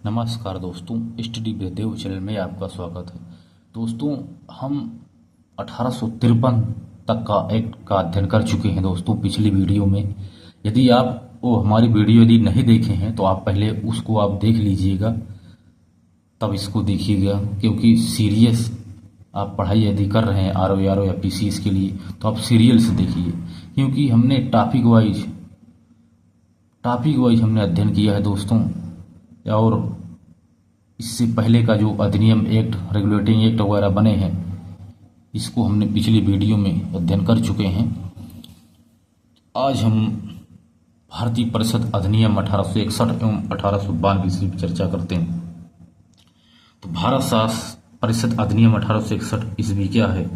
नमस्कार दोस्तों, स्टडी देव चैनल में आपका स्वागत है। दोस्तों, हम 1853 तक का एक्ट का अध्ययन कर चुके हैं। दोस्तों, पिछली वीडियो में यदि आप वो हमारी वीडियो यदि नहीं देखे हैं तो आप पहले उसको आप देख लीजिएगा, तब इसको देखिएगा। क्योंकि सीरियस आप पढ़ाई यदि कर रहे हैं आर ओ या पीसीएस के लिए, तो आप सीरियल से देखिए। क्योंकि हमने टॉपिक वाइज हमने अध्ययन किया है दोस्तों। और इससे पहले का जो अधिनियम एक्ट, रेगुलेटिंग एक्ट वगैरह बने हैं, इसको हमने पिछली वीडियो में अध्ययन कर चुके हैं। आज हम भारतीय परिषद अधिनियम 1861 एवं 1892 ईस्वी पर चर्चा करते हैं। तो भारत शासन परिषद अधिनियम 1861 ईस्वी क्या है?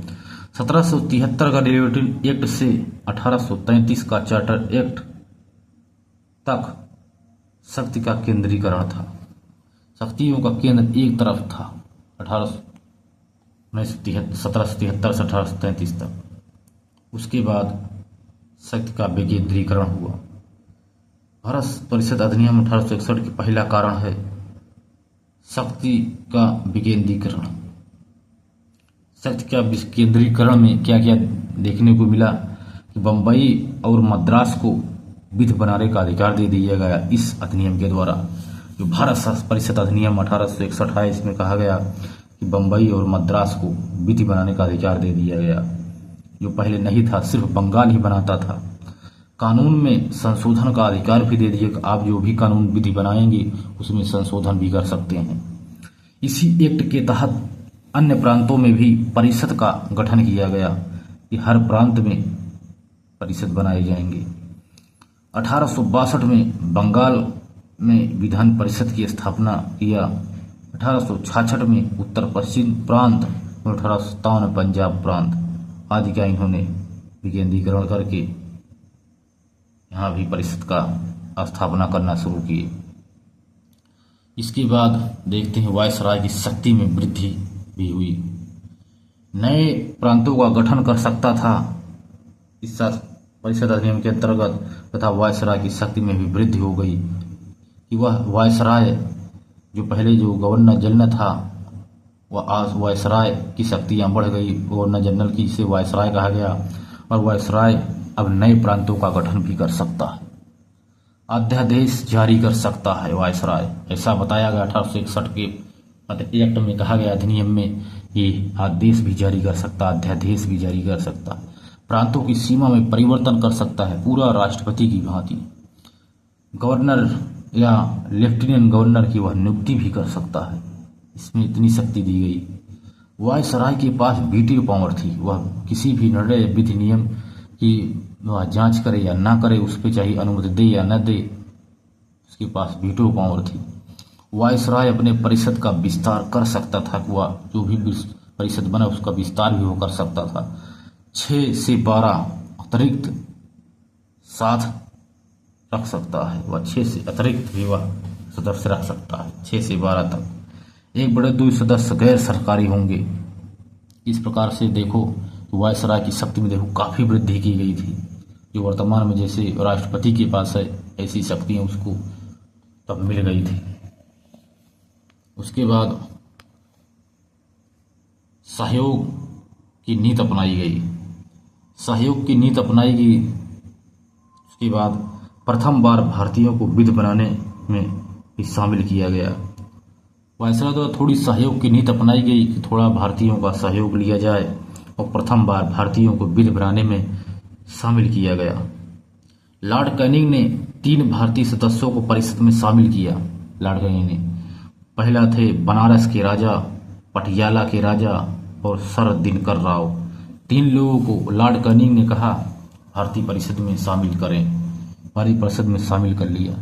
1773 का रेगुलेटिंग एक्ट से 1833 का चार्टर एक्ट तक शक्ति का केंद्रीकरण था। शक्तियों का केंद्र एक तरफ था 1773 से 1833 तक। उसके बाद शक्ति का विकेंद्रीकरण हुआ। भारत परिषद अधिनियम 1861 का पहला कारण है शक्ति का विकेंद्रीकरण। शक्ति का विकेंद्रीकरण में क्या क्या देखने को मिला कि बम्बई और मद्रास को विधि बनाने का अधिकार दे दिया गया इस अधिनियम के द्वारा। जो भारत परिषद अधिनियम 1861 है, इसमें कहा गया कि बम्बई और मद्रास को विधि बनाने का अधिकार दे दिया गया, जो पहले नहीं था, सिर्फ बंगाल ही बनाता था। कानून में संशोधन का अधिकार भी दे दिया कि आप जो भी कानून विधि बनाएंगे उसमें संशोधन भी कर सकते हैं। इसी एक्ट के तहत अन्य प्रांतों में भी परिषद का गठन किया गया कि हर प्रांत में परिषद बनाए जाएंगे। 1862 में बंगाल में विधान परिषद की स्थापना किया। 1866 में उत्तर पश्चिम प्रांत और 1857 में पंजाब प्रांत आदि का इन्होंने विकेंद्रीकरण करके यहाँ भी परिषद का स्थापना करना शुरू किए। इसके बाद देखते हैं वायसराय की शक्ति में वृद्धि भी हुई। नए प्रांतों का गठन कर सकता था इस परिषद अधिनियम के अंतर्गत, तथा वायसराय की शक्ति में भी वृद्धि हो गई कि वह वायसराय जो पहले जो गवर्नर जनरल था, वह आज वायसराय की शक्तियाँ बढ़ गई। गवर्नर जनरल की से वायसराय कहा गया, और वायसराय अब नए प्रांतों का गठन भी कर सकता है, अध्यादेश जारी कर सकता है वायसराय। ऐसा बताया गया 1861 के एक्ट में, कहा गया अधिनियम में ये आदेश भी जारी कर सकता, अध्यादेश भी जारी कर सकता, प्रांतों की सीमा में परिवर्तन कर सकता है, पूरा राष्ट्रपति की भांति। गवर्नर या लेफ्टिनेंट गवर्नर की वह नियुक्ति भी कर सकता है। इसमें इतनी शक्ति दी गई। वायसराय के पास वीटो पावर थी। वह किसी भी निर्णय, विधि, नियम की वह जांच करे या ना करे, उस पर चाहे अनुमति दे या न दे, उसके पास वीटो पावर थी। वायसराय अपने परिषद का विस्तार कर सकता था कि वह जो भी परिषद बना उसका विस्तार भी वो कर सकता था। 6 से 12 अतिरिक्त साथ रख सकता है। वह 6 से अतिरिक्त भी वह सदस्य रख सकता है, 6 से 12 तक। 1 बड़े 2 सदस्य गैर सरकारी होंगे। इस प्रकार से देखो तो वायसराय की शक्ति में देखो काफ़ी वृद्धि की गई थी। जो वर्तमान में जैसे राष्ट्रपति के पास है, ऐसी शक्तियाँ उसको तब मिल गई थी। उसके बाद सहयोग की नीति अपनाई गई। सहयोग की नीति अपनाई गई। उसके बाद प्रथम बार भारतीयों को विधि बनाने में भी शामिल किया गया। वायसराय द्वारा थोड़ी सहयोग की नीति अपनाई गई कि थोड़ा भारतीयों का सहयोग लिया जाए, और प्रथम बार भारतीयों को विधि बनाने में शामिल किया गया। लॉर्ड कैनिंग ने 3 भारतीय सदस्यों को परिषद में शामिल किया। लॉर्ड कैनिंग ने पहला थे बनारस के राजा, पटियाला के राजा और सर दिनकर राव। 3 लोगों को लॉर्ड कैनिंग ने कहा भारतीय परिषद में शामिल करें। भारतीय परिषद में शामिल कर लिया,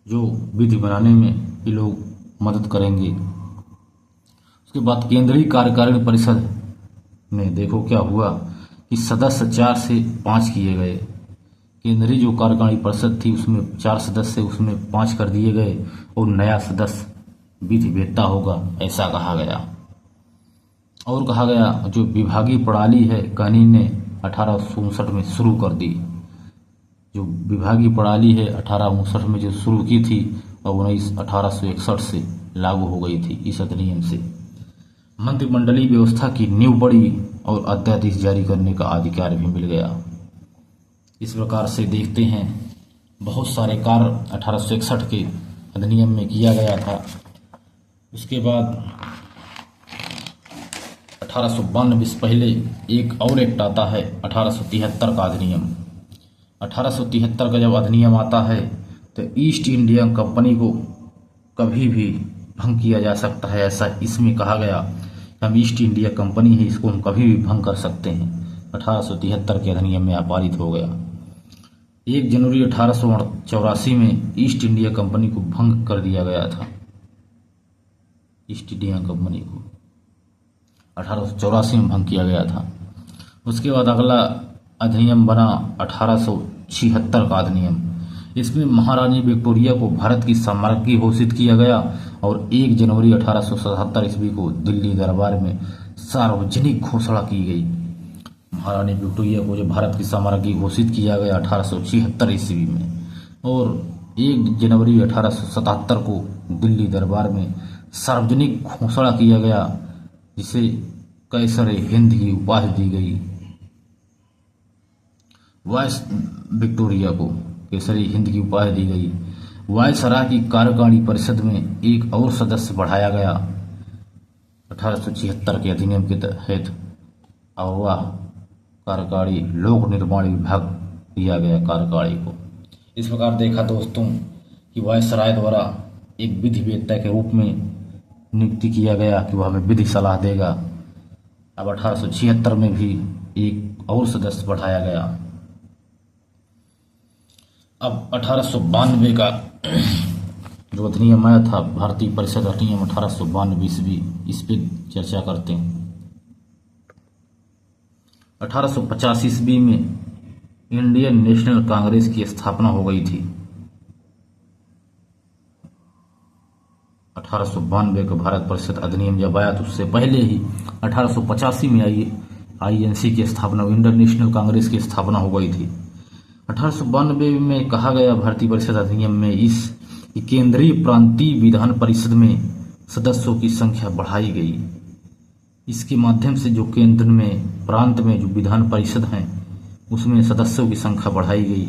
जो विधि बनाने में ये लोग मदद करेंगे। उसके बाद केंद्रीय कार्यकारिणी परिषद में देखो क्या हुआ कि सदस्य 4 से 5 किए गए। केंद्रीय जो कार्यकारिणी परिषद थी उसमें 4 सदस्य, उसमें 5 कर दिए गए, और नया सदस्य विधि वेत्ता होगा, ऐसा कहा गया। और कहा गया जो विभागीय प्रणाली है, कैनिंग ने 1859 में शुरू कर दी। जो विभागीय प्रणाली है 1859 में जो शुरू की थी, और 1861 से लागू हो गई थी। इस अधिनियम से मंत्रिमंडलीय व्यवस्था की नींव पड़ी और अध्यादेश जारी करने का अधिकार भी मिल गया। इस प्रकार से देखते हैं बहुत सारे कार्य 1861 के अधिनियम में किया गया था। उसके बाद 1892 से पहले एक और एक्ट आता है 1873 का अधिनियम। 1873 का जब अधिनियम आता है तो ईस्ट इंडिया कंपनी को कभी भी भंग किया जा सकता है, ऐसा इसमें कहा गया। हम ईस्ट इंडिया कंपनी है, इसको हम कभी भी भंग कर सकते हैं। 1873 के अधिनियम में पारित हो गया। 1 जनवरी 1884 में ईस्ट इंडिया कंपनी को भंग कर दिया गया था। ईस्ट इंडिया कंपनी को 1884 में भंग किया गया था। उसके बाद अगला अधिनियम बना 1876 का अधिनियम। इसमें महारानी विक्टोरिया को भारत की साम्राज्ञी घोषित किया गया और 1 जनवरी 1877 ईस्वी को दिल्ली दरबार में सार्वजनिक घोषणा की गई। महारानी विक्टोरिया को जो भारत की साम्राज्ञी घोषित किया गया 1876 ईस्वी में, और 1 जनवरी 1877 को दिल्ली दरबार में सार्वजनिक घोषणा किया गया, जिसे कैसर हिंद की उपाधि दी गई। वायस विक्टोरिया को केसरी हिंद की उपाधि दी गई। वायसराय की कार्यकारिणी परिषद में एक और सदस्य बढ़ाया गया 1876 के अधिनियम के तहत, और वह कार्यकारिणी लोक निर्माण विभाग दिया गया कार्यकारिणी को। इस प्रकार देखा दोस्तों कि वायसराय द्वारा एक विधि वेत्ता के रूप में नियुक्ति किया गया कि वह हमें विधि सलाह देगा। अब 1876 में भी एक और सदस्य बढ़ाया गया। अब 1892 का जो अधिनियम आया था, भारतीय परिषद अधिनियम 1892 ईस्वी, इस पर चर्चा करते हैं। 1850 ईस्वी में इंडियन नेशनल कांग्रेस की स्थापना हो गई थी। 1892 का भारत परिषद अधिनियम जब आया तो उससे पहले ही 1885 में आईएनसी की स्थापना, इंडियन नेशनल कांग्रेस की स्थापना हो गई थी। 1892 में कहा गया भारतीय परिषद अधिनियम में कि केंद्रीय प्रांतीय विधान परिषद में सदस्यों की संख्या बढ़ाई गई। इसके माध्यम से जो केंद्र में प्रांत में जो विधान परिषद हैं उसमें सदस्यों की संख्या बढ़ाई गई,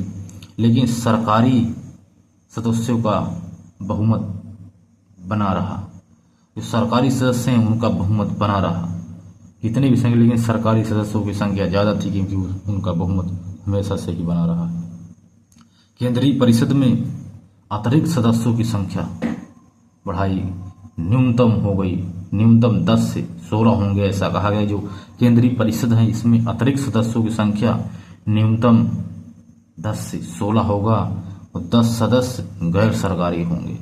लेकिन सरकारी सदस्यों का बहुमत बना रहा। जो सरकारी सदस्य हैं उनका बहुमत बना रहा, कितने भी संख्या, लेकिन सरकारी सदस्यों की संख्या ज़्यादा थी क्योंकि उनका बहुमत हमेशा से ही बना रहा। केंद्रीय परिषद में अतिरिक्त सदस्यों की संख्या बढ़ाई, न्यूनतम हो गई, न्यूनतम 10 से 16 होंगे ऐसा कहा गया। जो केंद्रीय परिषद है इसमें अतिरिक्त सदस्यों की संख्या न्यूनतम 10 से 16 होगा और 10 सदस्य गैर सरकारी होंगे,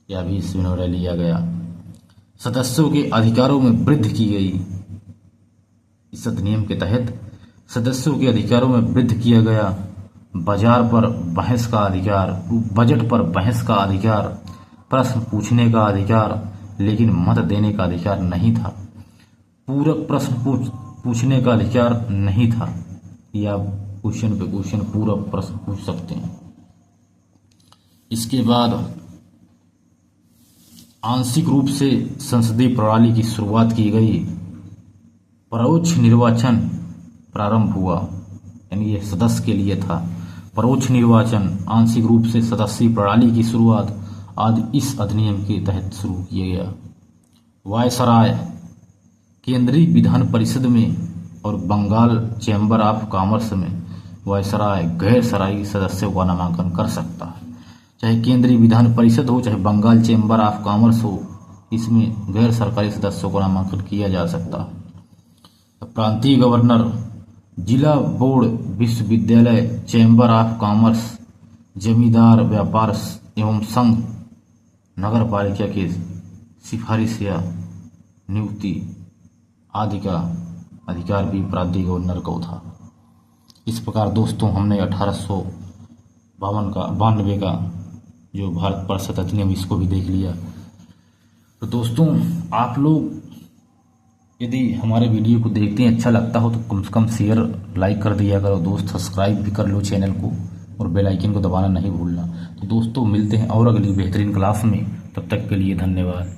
यह भी इस निर्णय लिया गया। सदस्यों के अधिकारों में वृद्धि की गई। इस अधिनियम के तहत सदस्यों के अधिकारों में वृद्धि किया गया। बाजार पर बहस का अधिकार, बजट पर बहस का अधिकार, प्रश्न पूछने का अधिकार, लेकिन मत देने का अधिकार नहीं था। पूरक प्रश्न पूछने का अधिकार नहीं था, या क्वेश्चन पे क्वेश्चन पूरक प्रश्न पूछ सकते हैं। इसके बाद आंशिक रूप से संसदीय प्रणाली की शुरुआत की गई। परोक्ष निर्वाचन प्रारंभ हुआ, यानी यह सदस्य के लिए था। परोक्ष निर्वाचन, आंशिक रूप से सदस्यीय प्रणाली की शुरुआत आदि इस अधिनियम के तहत शुरू किया गया। वायसराय केंद्रीय विधान परिषद में और बंगाल चैम्बर ऑफ कॉमर्स में वायसराय गैर सरकारी सदस्यों का नामांकन कर सकता है। चाहे केंद्रीय विधान परिषद हो, चाहे बंगाल चैम्बर ऑफ कॉमर्स हो, इसमें गैर सरकारी सदस्यों का नामांकन किया जा सकता है। प्रांतीय गवर्नर, जिला बोर्ड, विश्वविद्यालय, चैम्बर ऑफ कॉमर्स, जमींदार व्यापार एवं संघ, नगर पालिका की सिफारिश या नियुक्ति आदि का अधिकार भी प्रांतीय गवर्नर को था। इस प्रकार दोस्तों हमने 1892 का जो भारत परिषद अधिनियम इसको भी देख लिया। तो दोस्तों आप लोग यदि हमारे वीडियो को देखते हैं, अच्छा लगता हो तो कम से कम शेयर लाइक कर दिया करो दोस्त, सब्सक्राइब भी कर लो चैनल को, और बेल आइकन को दबाना नहीं भूलना। तो दोस्तों मिलते हैं और अगली बेहतरीन क्लास में, तब तक के लिए धन्यवाद।